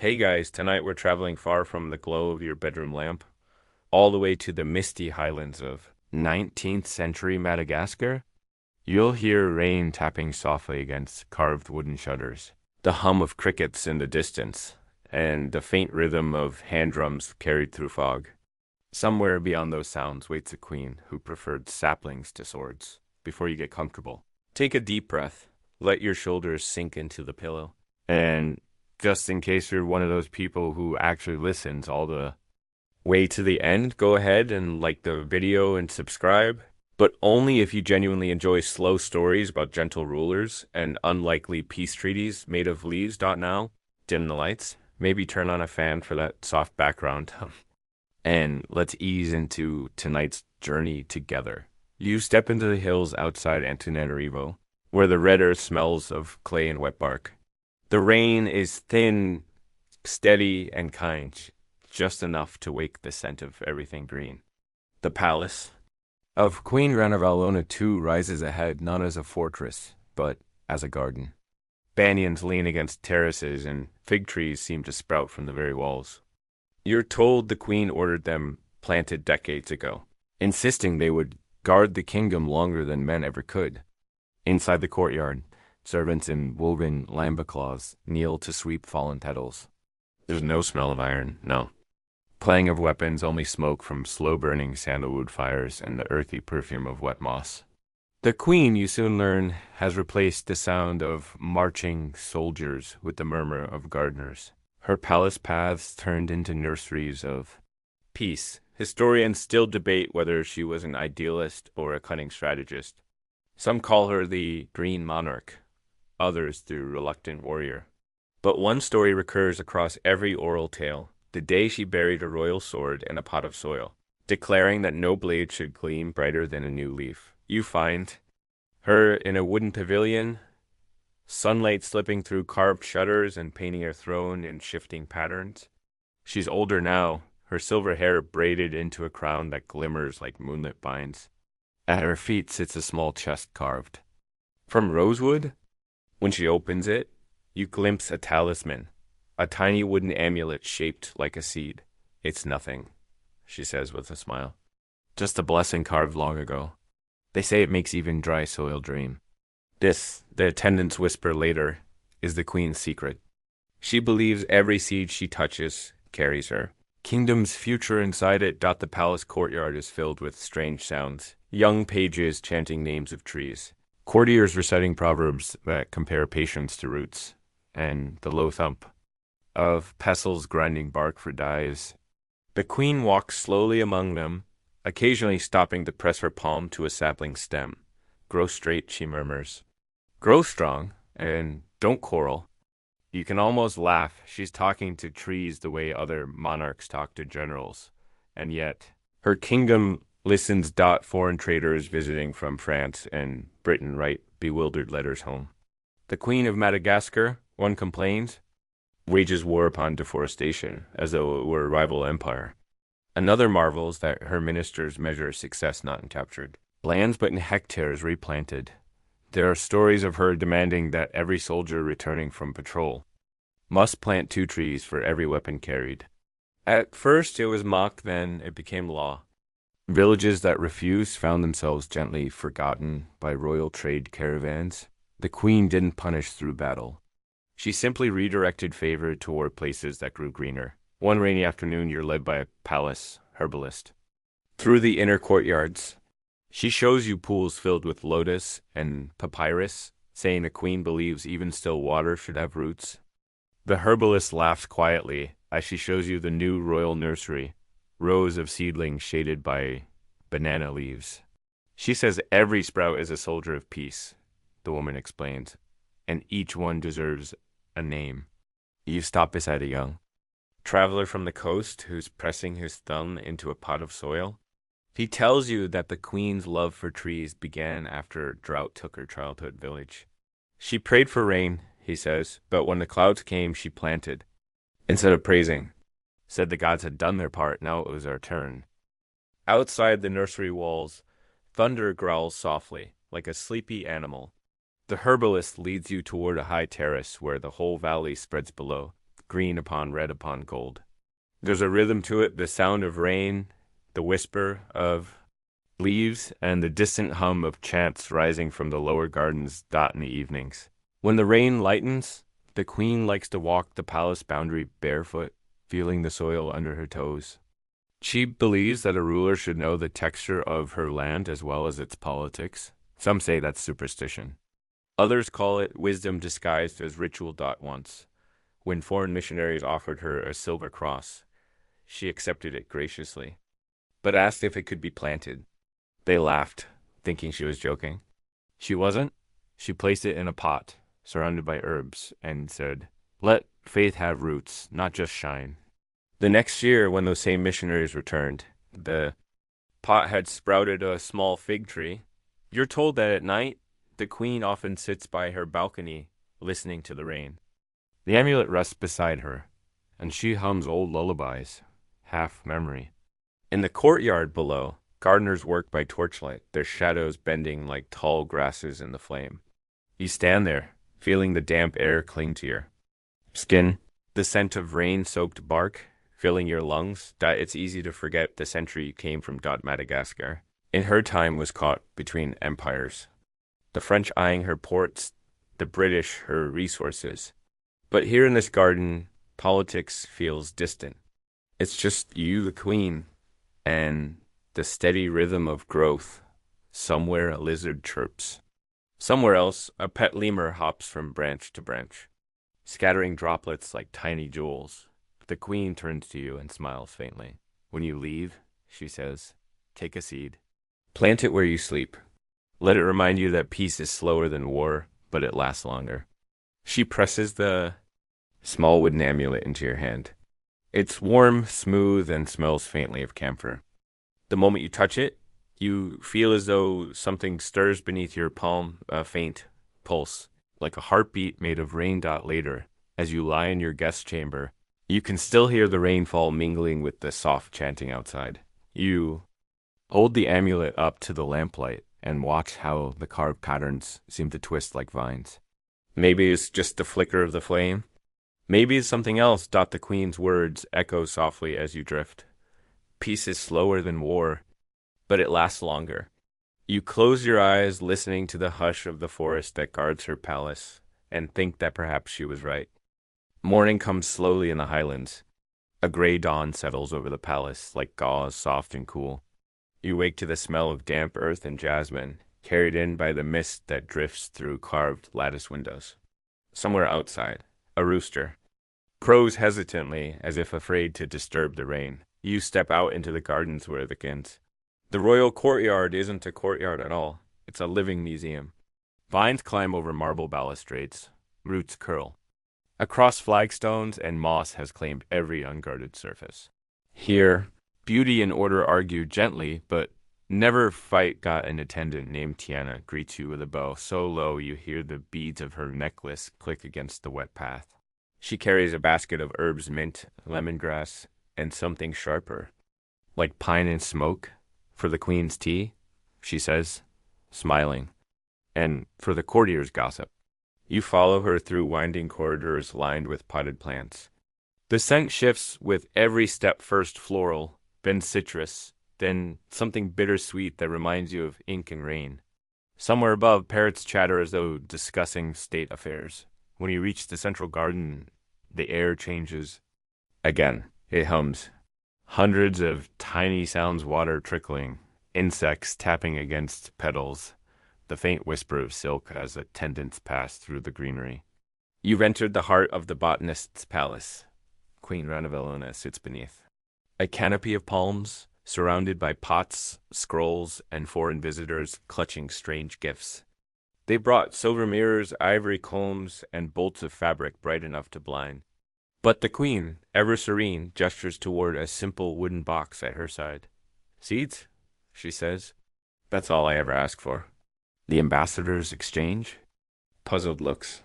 Hey guys, tonight we're traveling far from the glow of your bedroom lamp, all the way to the misty highlands of 19th century Madagascar. You'll hear rain tapping softly against carved wooden shutters, the hum of crickets in the distance, and the faint rhythm of hand drums carried through fog. Somewhere beyond those sounds waits a queen who preferred saplings to swords. Before you get comfortable, take a deep breath, let your shoulders sink into the pillow, and just in case you're one of those people who actually listens all the way to the end, go ahead and like the video and subscribe. But only if you genuinely enjoy slow stories about gentle rulers and unlikely peace treaties made of leaves. Now, dim the lights, maybe turn on a fan for that soft background, and let's ease into tonight's journey together. You step into the hills outside Antananarivo, where the red earth smells of clay and wet bark. The rain is thin, steady, and kind, just enough to wake the scent of everything green. The palace of Queen Ranavalona too rises ahead, not as a fortress, but as a garden. Banyans lean against terraces, and fig trees seem to sprout from the very walls. You're told the queen ordered them planted decades ago, insisting they would guard the kingdom longer than men ever could. Inside the courtyard, servants in woven lambacloths kneel to sweep fallen petals. There's no smell of iron, no. Clang of weapons, only smoke from slow-burning sandalwood fires and the earthy perfume of wet moss. The queen, you soon learn, has replaced the sound of marching soldiers with the murmur of gardeners. Her palace paths turned into nurseries of peace. Historians still debate whether she was an idealist or a cunning strategist. Some call her the green monarch, others the reluctant warrior. But one story recurs across every oral tale: the day she buried a royal sword in a pot of soil, declaring that no blade should gleam brighter than a new leaf. You find her in a wooden pavilion, sunlight slipping through carved shutters and painting her throne in shifting patterns. She's older now, her silver hair braided into a crown that glimmers like moonlit vines. At her feet sits a small chest carved from rosewood. When she opens it, you glimpse a talisman, a tiny wooden amulet shaped like a seed. It's nothing, she says with a smile. Just a blessing carved long ago. They say it makes even dry soil dream. This, the attendants whisper later, is the queen's secret. She believes every seed she touches carries her. Kingdom's future inside it. The palace courtyard is filled with strange sounds. Young pages chanting names of trees. Courtiers reciting proverbs that compare patience to roots. And the low thump of pestles grinding bark for dyes. The queen walks slowly among them, occasionally stopping to press her palm to a sapling stem. Grow straight, she murmurs. Grow strong, and don't quarrel. You can almost laugh. She's talking to trees the way other monarchs talk to generals. And yet, her kingdom listens. Foreign traders visiting from France and Britain write bewildered letters home. The Queen of Madagascar, one complains, wages war upon deforestation, as though it were a rival empire. Another marvels that her ministers measure success not captured. Lands but in hectares replanted. There are stories of her demanding that every soldier returning from patrol must plant 2 trees for every weapon carried. At first it was mocked, then it became law. Villages that refused found themselves gently forgotten by royal trade caravans. The queen didn't punish through battle. She simply redirected favor toward places that grew greener. One rainy afternoon, you're led by a palace herbalist through the inner courtyards. She shows you pools filled with lotus and papyrus, saying the queen believes even still water should have roots. The herbalist laughs quietly as she shows you the new royal nursery, rows of seedlings shaded by banana leaves. She says every sprout is a soldier of peace, the woman explains, and each one deserves a name. You stop beside a young traveler from the coast who's pressing his thumb into a pot of soil. He tells you that the queen's love for trees began after drought took her childhood village. She prayed for rain, he says, but when the clouds came, she planted. Instead of praising, said the gods had done their part, now it was our turn. Outside the nursery walls, thunder growls softly, like a sleepy animal. The herbalist leads you toward a high terrace where the whole valley spreads below. green upon red upon gold. There's a rhythm to it, the sound of rain, the whisper of leaves, and the distant hum of chants rising from the lower gardens dot in the evenings. When the rain lightens, the queen likes to walk the palace boundary barefoot, feeling the soil under her toes. She believes that a ruler should know the texture of her land as well as its politics. Some say that's superstition. Others call it wisdom disguised as ritual. Once, when foreign missionaries offered her a silver cross, she accepted it graciously, but asked if it could be planted. They laughed, thinking she was joking. She wasn't. She placed it in a pot, surrounded by herbs, and said, "Let faith have roots, not just shine." The next year, when those same missionaries returned, the pot had sprouted a small fig tree. You're told that at night, the queen often sits by her balcony, listening to the rain. The amulet rests beside her, and she hums old lullabies, half memory. In the courtyard below, gardeners work by torchlight, their shadows bending like tall grasses in the flame. You stand there, feeling the damp air cling to your skin, the scent of rain-soaked bark filling your lungs, that it's easy to forget the century you came from. Madagascar. In her time was caught between empires. The French eyeing her ports, the British her resources. But here in this garden, politics feels distant. It's just you, the queen, and the steady rhythm of growth. Somewhere a lizard chirps. Somewhere else, a pet lemur hops from branch to branch, scattering droplets like tiny jewels. The queen turns to you and smiles faintly. When you leave, she says, take a seed. Plant it where you sleep. Let it remind you that peace is slower than war, but it lasts longer. She presses the small wooden amulet into your hand. It's warm, smooth, and smells faintly of camphor. The moment you touch it, you feel as though something stirs beneath your palm, a faint pulse, like a heartbeat made of rain. Later, as you lie in your guest chamber, you can still hear the rainfall mingling with the soft chanting outside. You hold the amulet up to the lamplight and watch how the carved patterns seem to twist like vines. Maybe it's just the flicker of the flame. Maybe it's something else. The queen's words echo softly as you drift. Peace is slower than war, but it lasts longer. You close your eyes, listening to the hush of the forest that guards her palace, and think that perhaps she was right. Morning comes slowly in the highlands. A gray dawn settles over the palace, like gauze, soft and cool. You wake to the smell of damp earth and jasmine, carried in by the mist that drifts through carved lattice windows. Somewhere outside, a rooster crows hesitantly, as if afraid to disturb the rain. You step out into the gardens where it begins. The royal courtyard isn't a courtyard at all. It's a living museum. Vines climb over marble balustrades. Roots curl. Across flagstones and moss has claimed every unguarded surface. Here, beauty and order argue gently, but never fight. Got an attendant named Tiana greets you with a bow so low you hear the beads of her necklace click against the wet path. She carries a basket of herbs, mint, lemongrass, and something sharper, like pine and smoke, for the queen's tea, she says, smiling, and for the courtiers' gossip. You follow her through winding corridors lined with potted plants. The scent shifts with every step, first floral, then citrus, then something bittersweet that reminds you of ink and rain. Somewhere above, parrots chatter as though discussing state affairs. When you reach the central garden, the air changes. Again, it hums. Hundreds of tiny sounds, water trickling, insects tapping against petals, the faint whisper of silk as attendants pass through the greenery. You've entered the heart of the botanist's palace. Queen Ranavalona sits beneath. A canopy of palms, surrounded by pots, scrolls, and foreign visitors clutching strange gifts. They brought silver mirrors, ivory combs, and bolts of fabric bright enough to blind. But the queen, ever serene, gestures toward a simple wooden box at her side. Seeds, she says. That's all I ever ask for. The ambassadors exchange? Puzzled looks.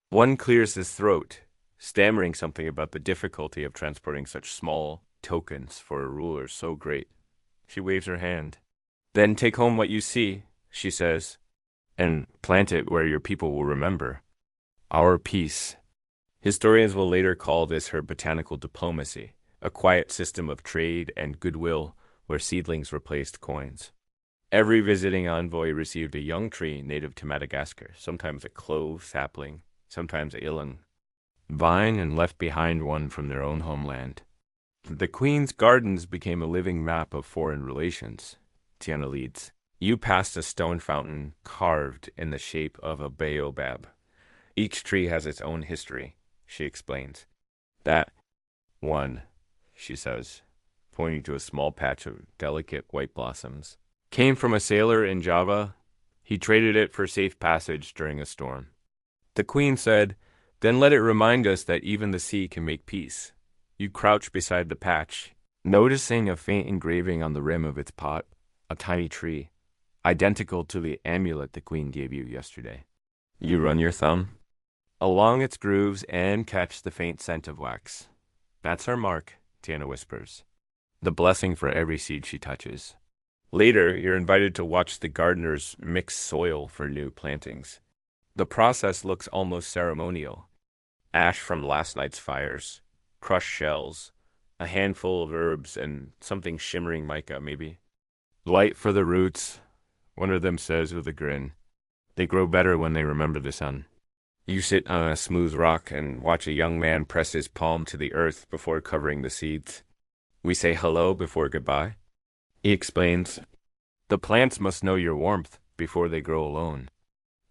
One clears his throat, stammering something about the difficulty of transporting such small tokens for a ruler so great. She waves her hand. Then take home what you see, she says, and plant it where your people will remember. Our peace. Historians will later call this her botanical diplomacy, a quiet system of trade and goodwill where seedlings replaced coins. Every visiting envoy received a young tree native to Madagascar, sometimes a clove sapling, sometimes a ilang vine, and left behind one from their own homeland. The Queen's gardens became a living map of foreign relations, Tiana leads. You passed a stone fountain carved in the shape of a baobab. Each tree has its own history, she explains. That one, she says, pointing to a small patch of delicate white blossoms, came from a sailor in Java. He traded it for safe passage during a storm. The Queen said, "Then let it remind us that even the sea can make peace." You crouch beside the patch, noticing a faint engraving on the rim of its pot, a tiny tree, identical to the amulet the Queen gave you yesterday. You run your thumb along its grooves and catch the faint scent of wax. "That's our mark," Tiana whispers. The blessing for every seed she touches. Later, you're invited to watch the gardeners mix soil for new plantings. The process looks almost ceremonial. Ash from last night's fires, crushed shells, a handful of herbs, and something shimmering mica, maybe. "Light for the roots," one of them says with a grin. "They grow better when they remember the sun." You sit on a smooth rock and watch a young man press his palm to the earth before covering the seeds. "We say hello before goodbye," he explains. "The plants must know your warmth before they grow alone."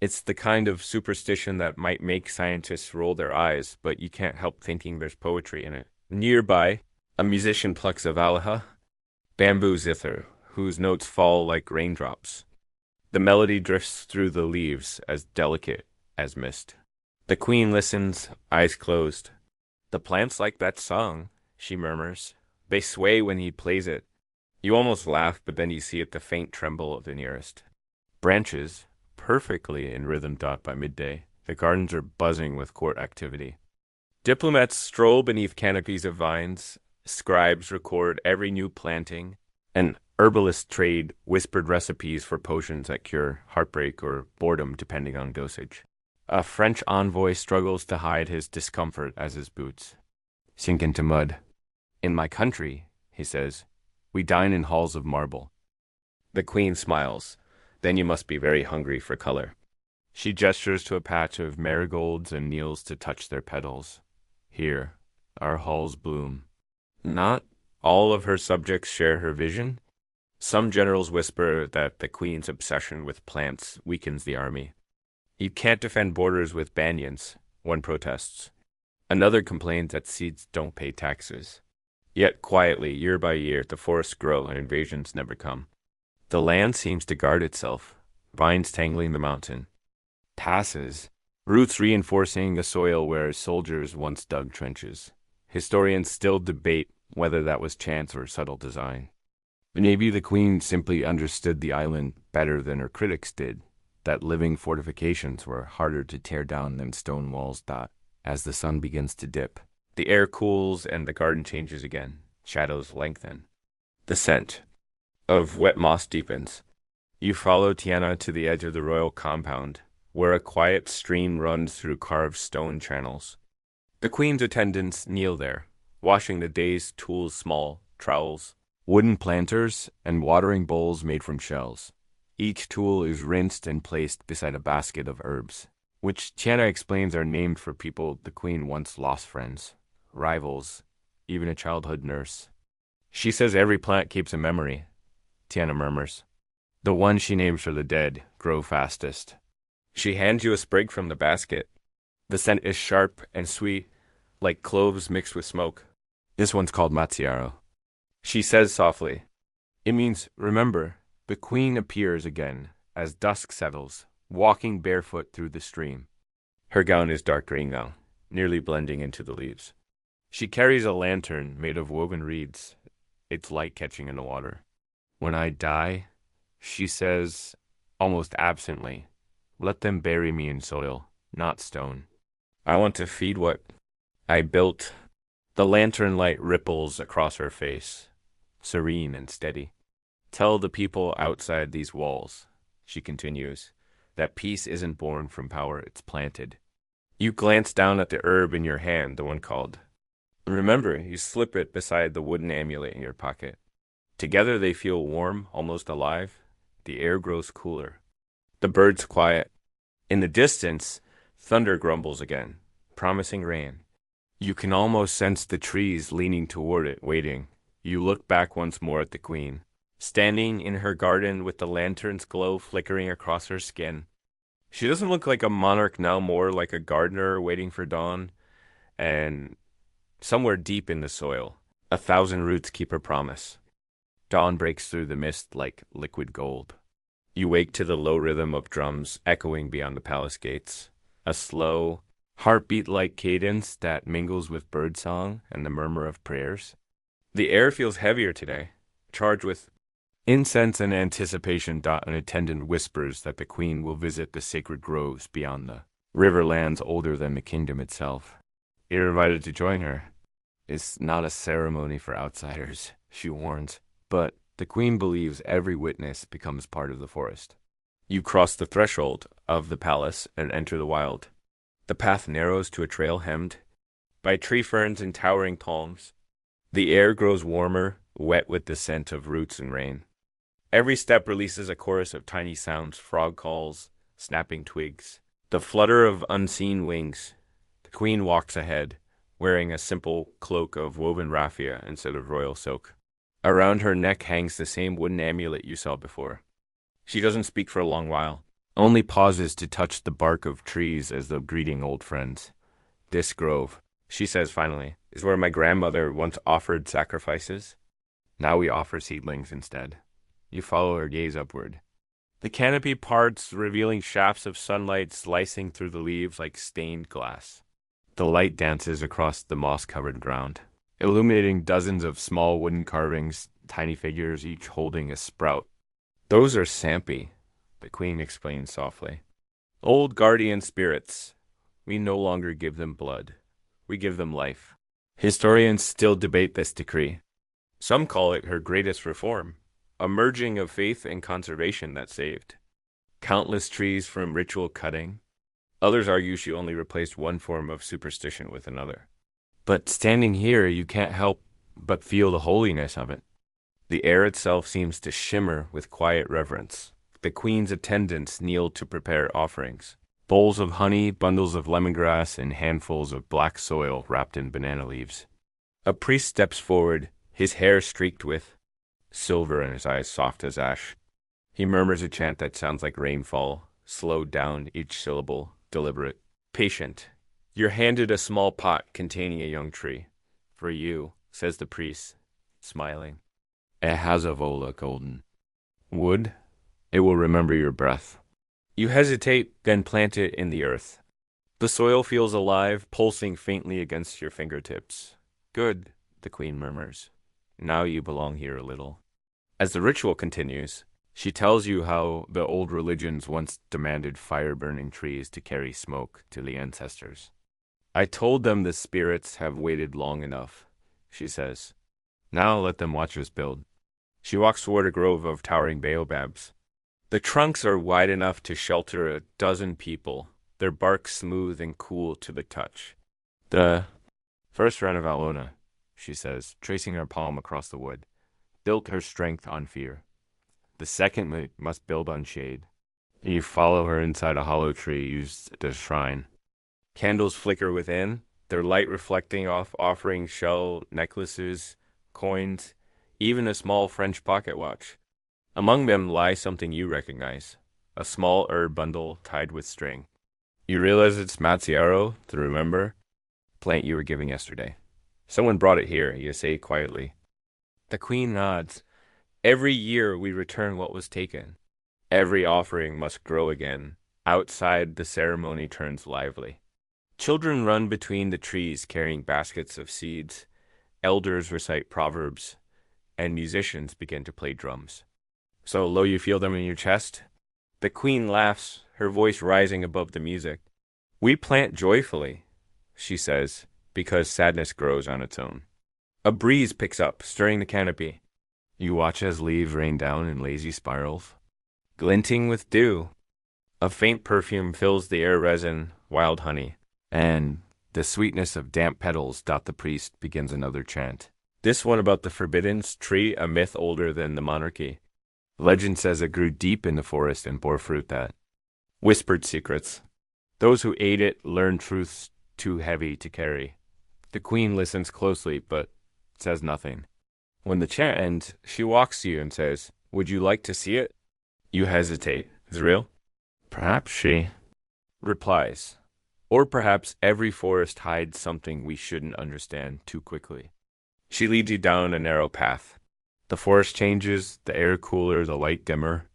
It's the kind of superstition that might make scientists roll their eyes, but you can't help thinking there's poetry in it. Nearby, a musician plucks a valaha, bamboo zither, whose notes fall like raindrops. The melody drifts through the leaves as delicate as mist. The Queen listens, eyes closed. "The plants like that song," she murmurs. "They sway when he plays it." You almost laugh, but then you see it the faint tremble of the nearest branches, perfectly in rhythm dot by midday. The gardens are buzzing with court activity. Diplomats stroll beneath canopies of vines, scribes record every new planting, and herbalists trade whispered recipes for potions that cure heartbreak or boredom depending on dosage. A French envoy struggles to hide his discomfort as his boots sink into mud. "In my country," he says, "we dine in halls of marble." The Queen smiles. "Then you must be very hungry for color." She gestures to a patch of marigolds and kneels to touch their petals. Here, our halls bloom. Not all of her subjects share her vision. Some generals whisper that the Queen's obsession with plants weakens the army. "You can't defend borders with banyans," one protests. Another complains that seeds don't pay taxes. Yet quietly, year by year, the forests grow and invasions never come. The land seems to guard itself, vines tangling the mountain. Passes, roots reinforcing a soil where soldiers once dug trenches. Historians still debate whether that was chance or subtle design. Maybe the Queen simply understood the island better than her critics did, that living fortifications were harder to tear down than stone walls. As the sun begins to dip, the air cools and the garden changes again. Shadows lengthen. The scent of wet moss deepens. You follow Tiana to the edge of the royal compound, where a quiet stream runs through carved stone channels. The Queen's attendants kneel there, washing the day's tools small, trowels, wooden planters, and watering bowls made from shells. Each tool is rinsed and placed beside a basket of herbs, which Tiana explains are named for people the Queen once lost friends, rivals, even a childhood nurse. She says every plant keeps a memory, Tiana murmurs. The ones she names for the dead grow fastest. She hands you a sprig from the basket. The scent is sharp and sweet, like cloves mixed with smoke. "This one's called Matsiaro." She says softly, "It means, remember." The Queen appears again as dusk settles, walking barefoot through the stream. Her gown is dark gray now, nearly blending into the leaves. She carries a lantern made of woven reeds, its light catching in the water. "When I die," she says, almost absently, "let them bury me in soil, not stone. I want to feed what I built." The lantern light ripples across her face, serene and steady. "Tell the people outside these walls," she continues, "that peace isn't born from power, it's planted." You glance down at the herb in your hand, the one called. Remember, you slip it beside the wooden amulet in your pocket. Together they feel warm, almost alive. The air grows cooler. The birds quiet. In the distance, thunder grumbles again, promising rain. You can almost sense the trees leaning toward it, waiting. You look back once more at the queen, standing in her garden with the lantern's glow flickering across her skin. She doesn't look like a monarch now, more like a gardener waiting for dawn. And somewhere deep in the soil, 1,000 roots keep her promise. Dawn breaks through the mist like liquid gold. You wake to the low rhythm of drums echoing beyond the palace gates, a slow, heartbeat-like cadence that mingles with birdsong and the murmur of prayers. The air feels heavier today, charged with incense and anticipation. An attendant whispers that the queen will visit the sacred groves beyond the river lands older than the kingdom itself. You're invited to join her. It's not a ceremony for outsiders, she warns, but the queen believes every witness becomes part of the forest. You cross the threshold of the palace and enter the wild. The path narrows to a trail hemmed by tree ferns and towering palms. The air grows warmer, wet with the scent of roots and rain. Every step releases a chorus of tiny sounds, frog calls, snapping twigs, the flutter of unseen wings. The queen walks ahead, wearing a simple cloak of woven raffia instead of royal silk. Around her neck hangs the same wooden amulet you saw before. She doesn't speak for a long while, only pauses to touch the bark of trees as though greeting old friends. This grove, she says finally, is where my grandmother once offered sacrifices. Now we offer seedlings instead. You follow her gaze upward. The canopy parts, revealing shafts of sunlight slicing through the leaves like stained glass. The light dances across the moss-covered ground, illuminating dozens of small wooden carvings, tiny figures, each holding a sprout. Those are Sampi, the queen explains softly. Old guardian spirits. We no longer give them blood. We give them life. Historians still debate this decree. Some call it her greatest reform, a merging of faith and conservation that saved countless trees from ritual cutting. Others argue she only replaced one form of superstition with another. But standing here, you can't help but feel the holiness of it. The air itself seems to shimmer with quiet reverence. The queen's attendants kneel to prepare offerings. Bowls of honey, bundles of lemongrass, and handfuls of black soil wrapped in banana leaves. A priest steps forward, his hair streaked with silver and his eyes soft as ash. He murmurs a chant that sounds like rainfall, slowed down, each syllable deliberate. Patient. You're handed a small pot containing a young tree. For you, says the priest, smiling. It has a vola golden. Wood? It will remember your breath. You hesitate, then plant it in the earth. The soil feels alive, pulsing faintly against your fingertips. Good, the queen murmurs. Now you belong here a little. As the ritual continues, she tells you how the old religions once demanded fire-burning trees to carry smoke to the ancestors. I told them the spirits have waited long enough, she says. Now let them watch us build. She walks toward a grove of towering baobabs. The trunks are wide enough to shelter a dozen people, their bark smooth and cool to the touch. The first Ranavalona, she says, tracing her palm across the wood, built her strength on fear. The second must build on shade. You follow her inside a hollow tree used as a shrine. Candles flicker within, their light reflecting off offering shell necklaces, coins, even a small French pocket watch. Among them lies something you recognize, a small herb bundle tied with string. You realize it's Matsiaro, the remember plant you were giving yesterday. Someone brought it here, you say quietly. The queen nods. Every year we return what was taken. Every offering must grow again. Outside, the ceremony turns lively. Children run between the trees carrying baskets of seeds. Elders recite proverbs, and musicians begin to play drums. So low you feel them in your chest? The queen laughs, her voice rising above the music. We plant joyfully, she says, because sadness grows on its own. A breeze picks up, stirring the canopy. You watch as leaves rain down in lazy spirals, glinting with dew. A faint perfume fills the air, resin, wild honey. And the sweetness of damp petals. The priest begins another chant. This one about the forbidden tree, a myth older than the monarchy. Legend says it grew deep in the forest and bore fruit that whispered secrets. Those who ate it learned truths too heavy to carry. The queen listens closely, but says nothing. When the chant ends, she walks to you and says, "Would you like to see it?" You hesitate. Is it real? Perhaps she replies. Or perhaps every forest hides something we shouldn't understand too quickly. She leads you down a narrow path. The forest changes, the air cooler, the light dimmer.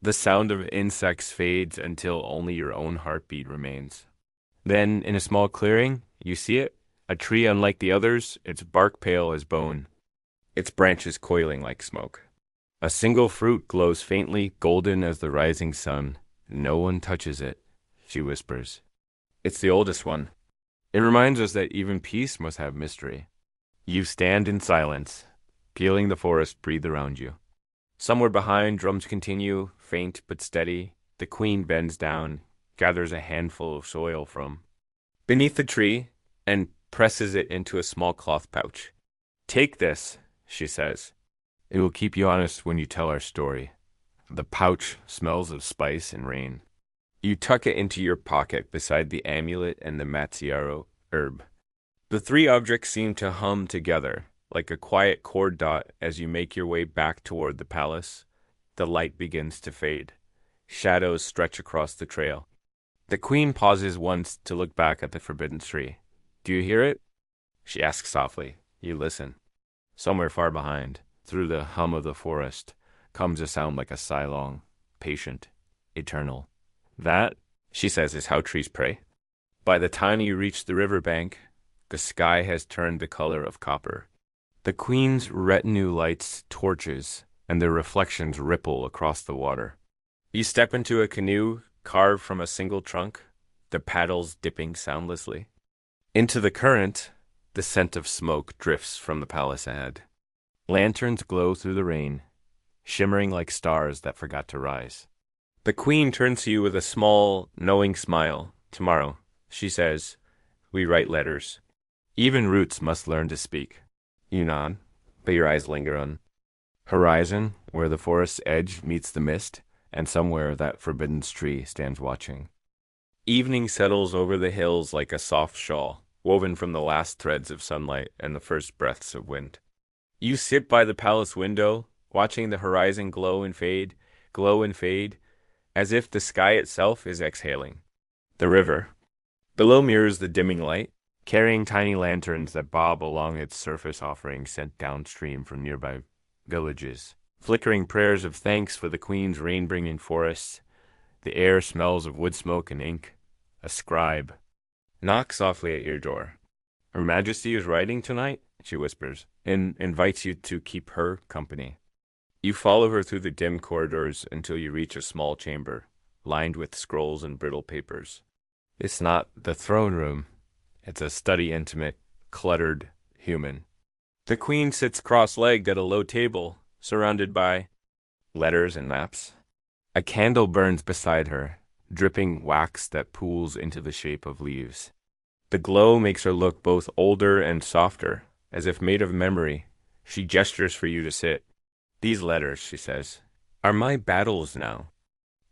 The sound of insects fades until only your own heartbeat remains. Then, in a small clearing, you see it, a tree unlike the others, its bark pale as bone, its branches coiling like smoke. A single fruit glows faintly, golden as the rising sun. No one touches it, she whispers. It's the oldest one. It reminds us that even peace must have mystery. You stand in silence, feeling the forest breathe around you. Somewhere behind, drums continue, faint but steady. The queen bends down, gathers a handful of soil from beneath the tree, and presses it into a small cloth pouch. "Take this," she says. "It will keep you honest when you tell our story." The pouch smells of spice and rain. You tuck it into your pocket beside the amulet and the Matsiaro herb. The three objects seem to hum together, like a quiet chord dot as you make your way back toward the palace. The light begins to fade. Shadows stretch across the trail. The queen pauses once to look back at the forbidden tree. "Do you hear it?" she asks softly. You listen. Somewhere far behind, through the hum of the forest, comes a sound like a sigh-long, patient, eternal. That, she says, is how trees pray. By the time you reach the riverbank, the sky has turned the color of copper. The queen's retinue lights torches, and their reflections ripple across the water. You step into a canoe carved from a single trunk, the paddles dipping soundlessly. Into the current, the scent of smoke drifts from the palace ahead. Lanterns glow through the rain, shimmering like stars that forgot to rise. The queen turns to you with a small, knowing smile. "Tomorrow," she says, "we write letters. Even roots must learn to speak." You nod, but your eyes linger on horizon, where the forest's edge meets the mist, and somewhere that forbidden tree stands watching. Evening settles over the hills like a soft shawl, woven from the last threads of sunlight and the first breaths of wind. You sit by the palace window, watching the horizon glow and fade, as if the sky itself is exhaling. The river below mirrors the dimming light, carrying tiny lanterns that bob along its surface, offering scent downstream from nearby villages. Flickering prayers of thanks for the queen's rain-bringing forests. The air smells of wood smoke and ink. A scribe knocks softly at your door. "Her Majesty is writing tonight," she whispers, and invites you to keep her company. You follow her through the dim corridors until you reach a small chamber, lined with scrolls and brittle papers. It's not the throne room. It's a study, intimate, cluttered, human. The queen sits cross-legged at a low table, surrounded by letters and maps. A candle burns beside her, dripping wax that pools into the shape of leaves. The glow makes her look both older and softer, as if made of memory. She gestures for you to sit. "These letters," she says, "are my battles now."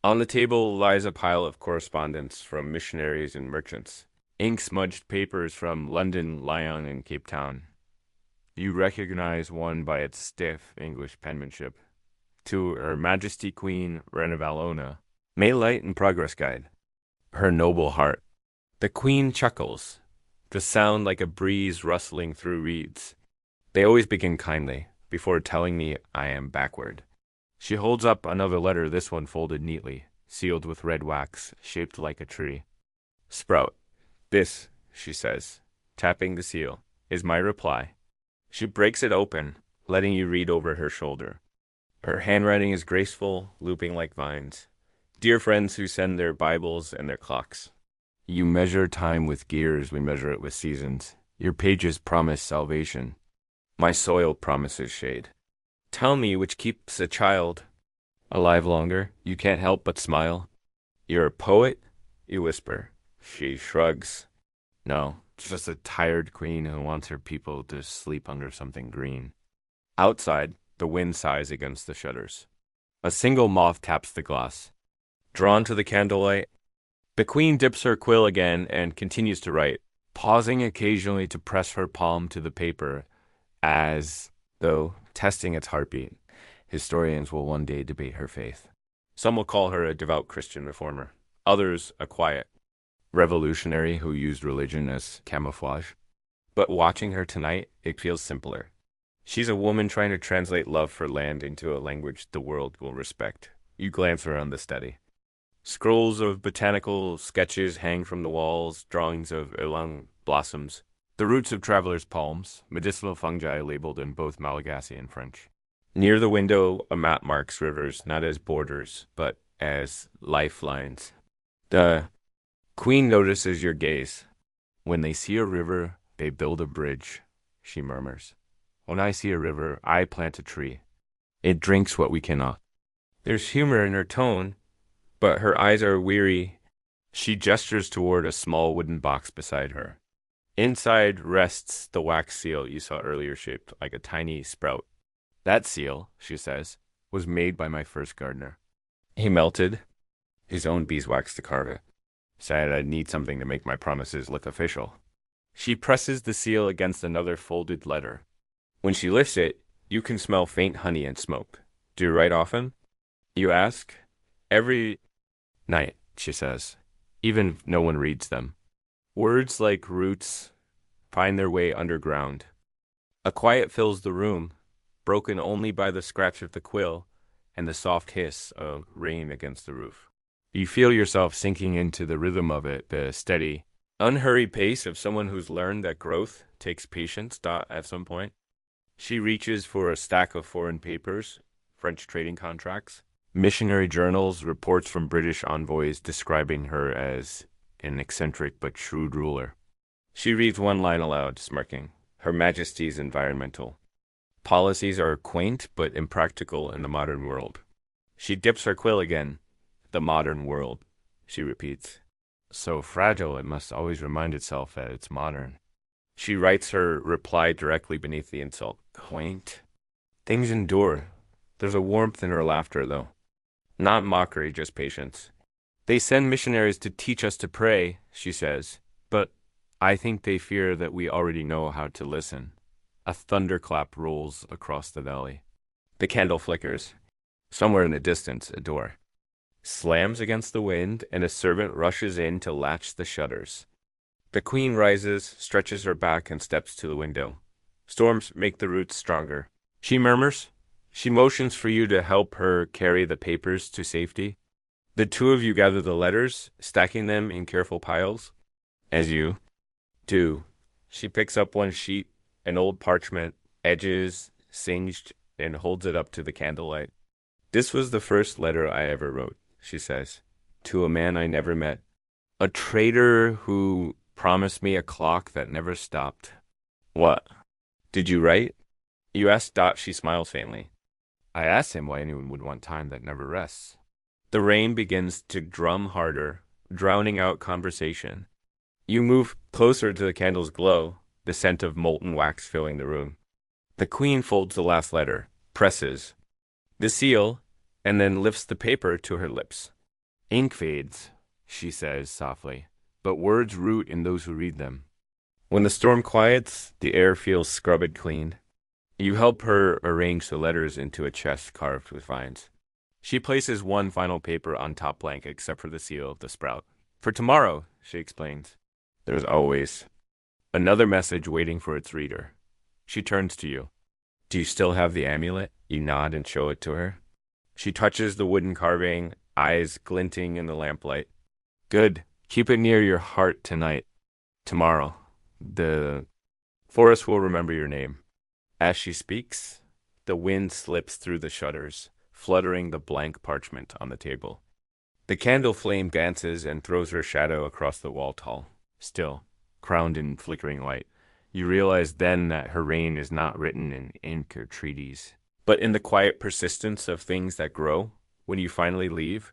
On the table lies a pile of correspondence from missionaries and merchants, ink-smudged papers from London, Lyon, and Cape Town. You recognize one by its stiff English penmanship. To Her Majesty Queen Ranavalona, May Light and Progress Guide. Her noble heart. The queen chuckles, the sound like a breeze rustling through reeds. They always begin kindly, before telling me I am backward. She holds up another letter, this one folded neatly, sealed with red wax, shaped like a tree. "Sprout. This," she says, tapping the seal, "is my reply." She breaks it open, letting you read over her shoulder. Her handwriting is graceful, looping like vines. "Dear friends who send their Bibles and their clocks. You measure time with gears, we measure it with seasons. Your pages promise salvation. My soil promises shade. Tell me which keeps a child alive longer. You can't help but smile. You're a poet?" You whisper. She shrugs. No, just a tired queen who wants her people to sleep under something green. Outside, the wind sighs against the shutters. A single moth taps the glass. Drawn to the candlelight, the queen dips her quill again and continues to write, pausing occasionally to press her palm to the paper as though testing its heartbeat. Historians will one day debate her faith. Some will call her a devout Christian reformer, others a quiet revolutionary who used religion as camouflage. But watching her tonight, it feels simpler. She's a woman trying to translate love for land into a language the world will respect. You glance around the study. Scrolls of botanical sketches hang from the walls, drawings of ylang blossoms, the roots of travelers' palms, medicinal fungi labeled in both Malagasy and French. Near the window, a map marks rivers not as borders, but as lifelines. The queen notices your gaze. When they see a river, they build a bridge, she murmurs. When I see a river, I plant a tree. It drinks what we cannot. There's humor in her tone, but her eyes are weary. She gestures toward a small wooden box beside her. Inside rests the wax seal you saw earlier, shaped like a tiny sprout. That seal, she says, was made by my first gardener. He melted his own beeswax to carve it. Said I'd need something to make my promises look official. She presses the seal against another folded letter. When she lifts it, you can smell faint honey and smoke. Do you write often? You ask. Every night, she says, even if no one reads them. Words like roots find their way underground. A quiet fills the room, broken only by the scratch of the quill and the soft hiss of rain against the roof. You feel yourself sinking into the rhythm of it, the steady, unhurried pace of someone who's learned that growth takes patience. At some point, she reaches for a stack of foreign papers, French trading contracts, missionary journals, reports from British envoys describing her as an eccentric but shrewd ruler. She reads one line aloud, smirking. Her Majesty's environmental policies are quaint but impractical in the modern world. She dips her quill again. The modern world, she repeats. So fragile it must always remind itself that it's modern. She writes her reply directly beneath the insult. Quaint. Things endure. There's a warmth in her laughter, though. Not mockery, just patience. They send missionaries to teach us to pray, she says, but I think they fear that we already know how to listen. A thunderclap rolls across the valley. The candle flickers. Somewhere in the distance, a door slams against the wind, and a servant rushes in to latch the shutters. The queen rises, stretches her back, and steps to the window. Storms make the roots stronger. She murmurs. She motions for you to help her carry the papers to safety. The two of you gather the letters, stacking them in careful piles. As you do, she picks up one sheet, an old parchment, edges singed, and holds it up to the candlelight. This was the first letter I ever wrote, she says, to a man I never met. A traitor who promised me a clock that never stopped. What? Did you write? You asked. She smiles faintly. I asked him why anyone would want time that never rests. The rain begins to drum harder, drowning out conversation. You move closer to the candle's glow, the scent of molten wax filling the room. The queen folds the last letter, presses the seal, and then lifts the paper to her lips. Ink fades, she says softly, but words root in those who read them. When the storm quiets, the air feels scrubbed clean. You help her arrange the letters into a chest carved with vines. She places one final paper on top blank except for the seal of the sprout. For tomorrow, she explains. There's always another message waiting for its reader. She turns to you. Do you still have the amulet? You nod and show it to her. She touches the wooden carving, eyes glinting in the lamplight. Good. Keep it near your heart tonight. Tomorrow, the forest will remember your name. As she speaks, the wind slips through the shutters, fluttering the blank parchment on the table. The candle flame dances and throws her shadow across the wall tall, still, crowned in flickering light. You realize then that her reign is not written in ink or treaties, but in the quiet persistence of things that grow. When you finally leave,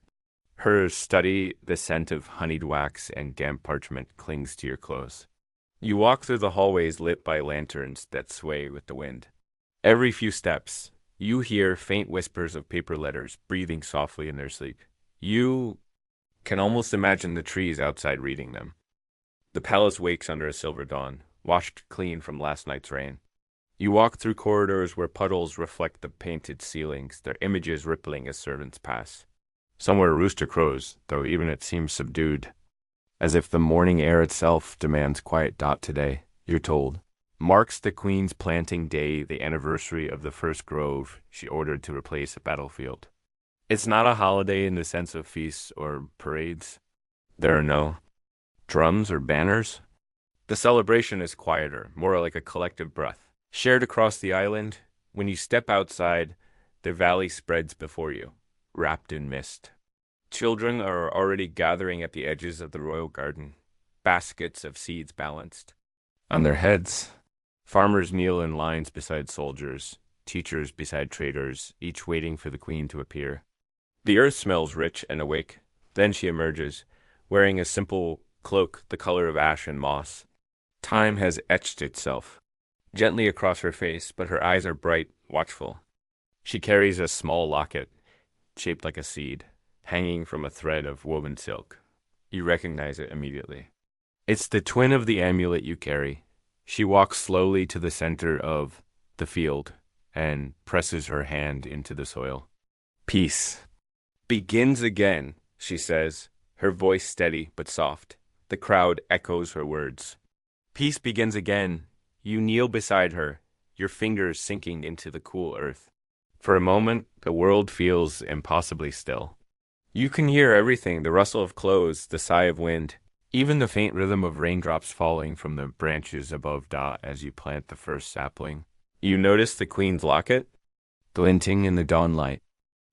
her study, the scent of honeyed wax and damp parchment clings to your clothes. You walk through the hallways lit by lanterns that sway with the wind. Every few steps, you hear faint whispers of paper letters breathing softly in their sleep. You can almost imagine the trees outside reading them. The palace wakes under a silver dawn, washed clean from last night's rain. You walk through corridors where puddles reflect the painted ceilings, their images rippling as servants pass. Somewhere a rooster crows, though even it seems subdued, as if the morning air itself demands quiet. Today, you're told, marks the Queen's planting day, the anniversary of the first grove she ordered to replace a battlefield. It's not a holiday in the sense of feasts or parades. There are no drums or banners. The celebration is quieter, more like a collective breath. Shared across the island, when you step outside, the valley spreads before you, wrapped in mist. Children are already gathering at the edges of the royal garden, baskets of seeds balanced. On their heads, farmers kneel in lines beside soldiers, teachers beside traders, each waiting for the Queen to appear. The earth smells rich and awake. Then she emerges, wearing a simple cloak the color of ash and moss. Time has etched itself gently across her face, but her eyes are bright, watchful. She carries a small locket, shaped like a seed, hanging from a thread of woven silk. You recognize it immediately. It's the twin of the amulet you carry. She walks slowly to the center of the field and presses her hand into the soil. Peace begins again, she says, her voice steady but soft. The crowd echoes her words. Peace begins again. You kneel beside her, your fingers sinking into the cool earth. For a moment, the world feels impossibly still. You can hear everything, the rustle of clothes, the sigh of wind, even the faint rhythm of raindrops falling from the branches above as you plant the first sapling. You notice the Queen's locket, glinting in the dawnlight.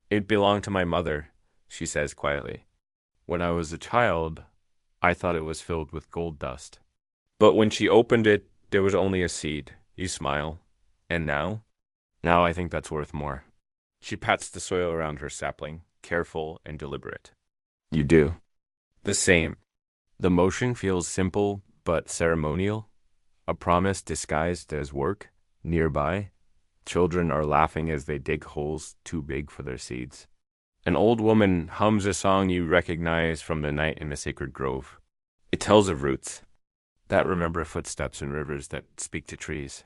It belonged to my mother, she says quietly. When I was a child, I thought it was filled with gold dust. But when she opened it, there was only a seed. You smile. And now? Now I think that's worth more. She pats the soil around her sapling, careful and deliberate. You do. The same. The motion feels simple but ceremonial. A promise disguised as work. Nearby, children are laughing as they dig holes too big for their seeds. An old woman hums a song you recognize from the night in a sacred grove. It tells of roots that remember footsteps in rivers that speak to trees.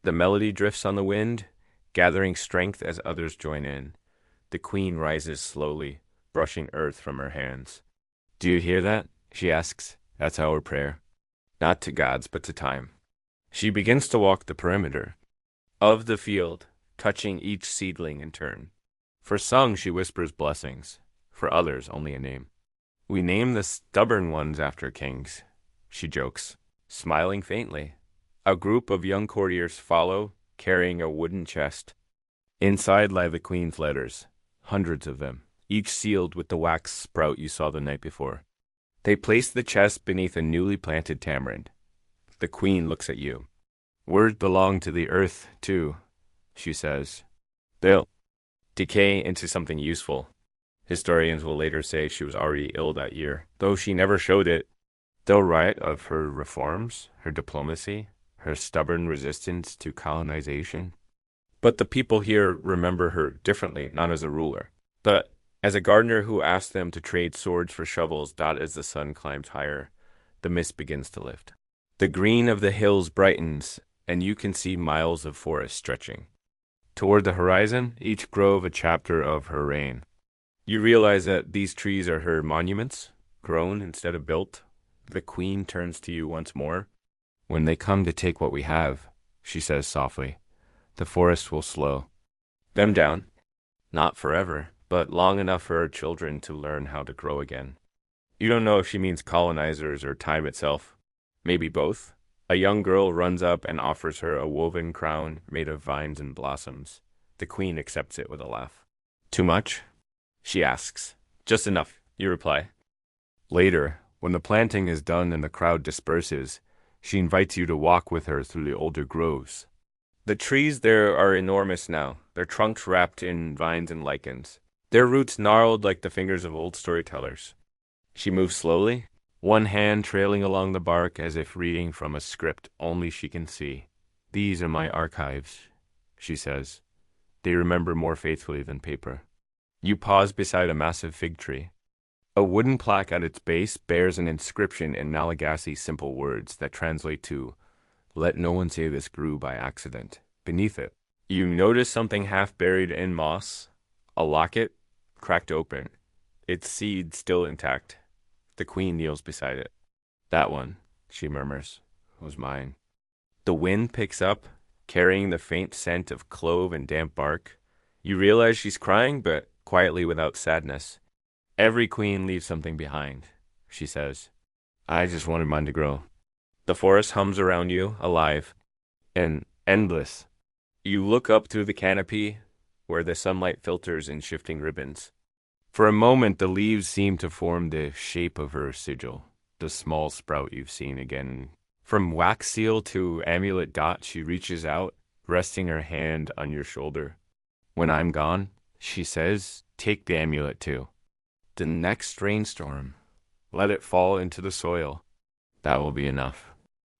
The melody drifts on the wind, gathering strength as others join in. The Queen rises slowly, brushing earth from her hands. Do you hear that? She asks. That's our prayer. Not to gods, but to time. She begins to walk the perimeter of the field, touching each seedling in turn. For some, she whispers blessings. For others, only a name. We name the stubborn ones after kings, she jokes, smiling faintly. A group of young courtiers follow, carrying a wooden chest. Inside lie the Queen's letters, hundreds of them, each sealed with the wax sprout you saw the night before. They place the chest beneath a newly planted tamarind. The Queen looks at you. Words belong to the earth, too, she says. They'll decay into something useful. Historians will later say she was already ill that year, though she never showed it. They'll write of her reforms, her diplomacy, her stubborn resistance to colonization. But the people here remember her differently, not as a ruler, but as a gardener who asked them to trade swords for shovels. As the sun climbs higher, the mist begins to lift. The green of the hills brightens, and you can see miles of forest stretching. Toward the horizon, each grove a chapter of her reign. You realize that these trees are her monuments, grown instead of built. The Queen turns to you once more. When they come to take what we have, she says softly, the forest will slow them down. Not forever, but long enough for our children to learn how to grow again. You don't know if she means colonizers or time itself. Maybe both. A young girl runs up and offers her a woven crown made of vines and blossoms. The Queen accepts it with a laugh. Too much? She asks. Just enough, you reply. Later, when the planting is done and the crowd disperses, she invites you to walk with her through the older groves. The trees there are enormous now, their trunks wrapped in vines and lichens, their roots gnarled like the fingers of old storytellers. She moves slowly, one hand trailing along the bark as if reading from a script only she can see. "These are my archives," she says. "They remember more faithfully than paper." You pause beside a massive fig tree. A wooden plaque at its base bears an inscription in Malagasy simple words that translate to, "Let no one say this grew by accident." Beneath it, you notice something half buried in moss, a locket, cracked open, its seed still intact. The queen kneels beside it. "That one," she murmurs, "was mine." The wind picks up, carrying the faint scent of clove and damp bark. You realize she's crying, but quietly without sadness. "Every queen leaves something behind," she says. "I just wanted mine to grow." The forest hums around you, alive and endless. You look up through the canopy, where the sunlight filters in shifting ribbons. For a moment, the leaves seem to form the shape of her sigil, the small sprout you've seen again. From wax seal to amulet dot, she reaches out, resting her hand on your shoulder. "When I'm gone," she says, "take the amulet too. The next rainstorm, let it fall into the soil. That will be enough."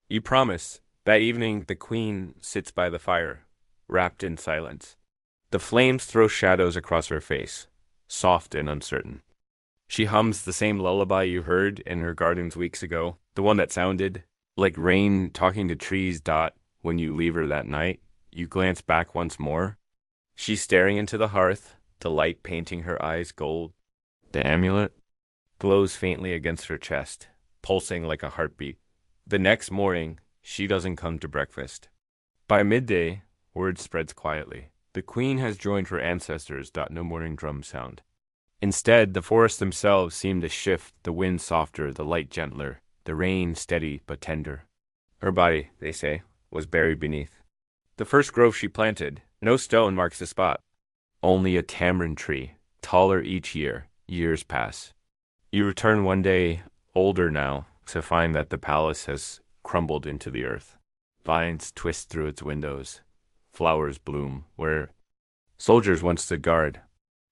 You promise. That evening, the queen sits by the fire, wrapped in silence. The flames throw shadows across her face, soft and uncertain. She hums the same lullaby you heard in her gardens weeks ago, the one that sounded like rain talking to trees. When you leave her that night, you glance back once more. She's staring into the hearth, the light painting her eyes gold. The amulet glows faintly against her chest, pulsing like a heartbeat. The next morning, she doesn't come to breakfast. By midday, word spreads quietly. The queen has joined her ancestors. No morning drums sound. Instead, the forests themselves seem to shift, the wind softer, the light gentler, the rain steady but tender. Her body, they say, was buried beneath the first grove she planted. No stone marks the spot. Only a tamarind tree, taller each year. Years pass. You return one day, older now, to find that the palace has crumbled into the earth. Vines twist through its windows. Flowers bloom where soldiers once stood guard.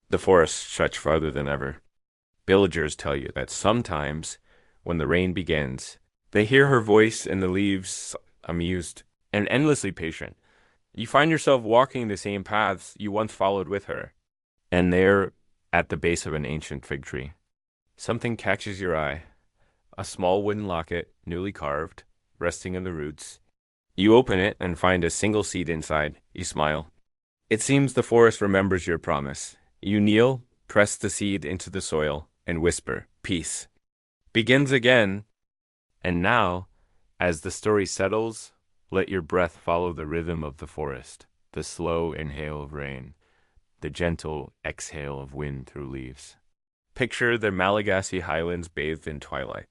The forest stretched farther than ever. Villagers tell you that sometimes, when the rain begins, they hear her voice in the leaves, amused and endlessly patient. You find yourself walking the same paths you once followed with her. And there, at the base of an ancient fig tree, something catches your eye. A small wooden locket, newly carved, resting in the roots. You open it and find a single seed inside. You smile. It seems the forest remembers your promise. You kneel, press the seed into the soil, and whisper, "Peace." Begins again. And now, as the story settles, let your breath follow the rhythm of the forest, the slow inhale of rain, the gentle exhale of wind through leaves. Picture the Malagasy highlands bathed in twilight.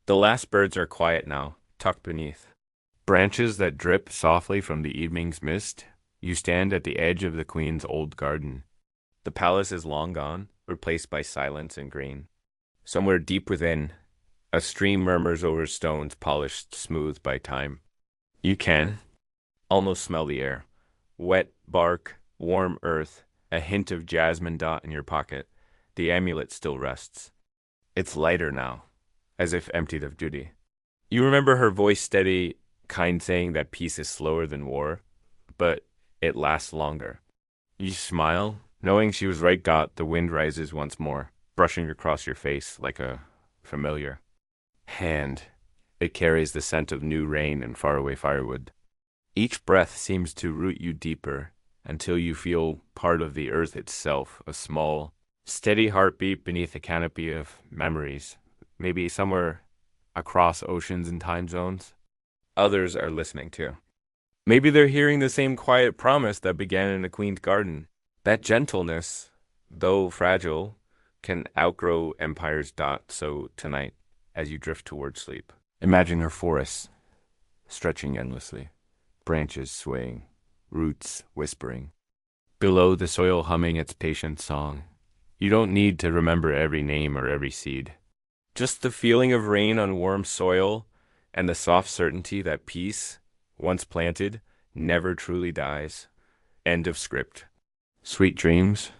The last birds are quiet now, tucked beneath branches that drip softly from the evening's mist. You stand at the edge of the queen's old garden. The palace is long gone, replaced by silence and green. Somewhere deep within, a stream murmurs over stones polished smooth by time. You can almost smell the air. Wet bark, warm earth, a hint of jasmine in your pocket. The amulet still rests. It's lighter now, as if emptied of duty. You remember her voice steady, kind, saying that peace is slower than war, but it lasts longer. You smile, knowing she was right. The wind rises once more, brushing across your face like a familiar hand. It carries the scent of new rain and faraway firewood. Each breath seems to root you deeper until you feel part of the earth itself, a small, steady heartbeat beneath a canopy of memories, maybe somewhere across oceans and time zones. Others are listening too. Maybe they're hearing the same quiet promise that began in the queen's garden. That gentleness, though fragile, can outgrow empires. So tonight, as you drift towards sleep, imagine her forests stretching endlessly, branches swaying, roots whispering. Below, the soil humming its patient song. You don't need to remember every name or every seed. Just the feeling of rain on warm soil and the soft certainty that peace, once planted, never truly dies. End of script. Sweet dreams.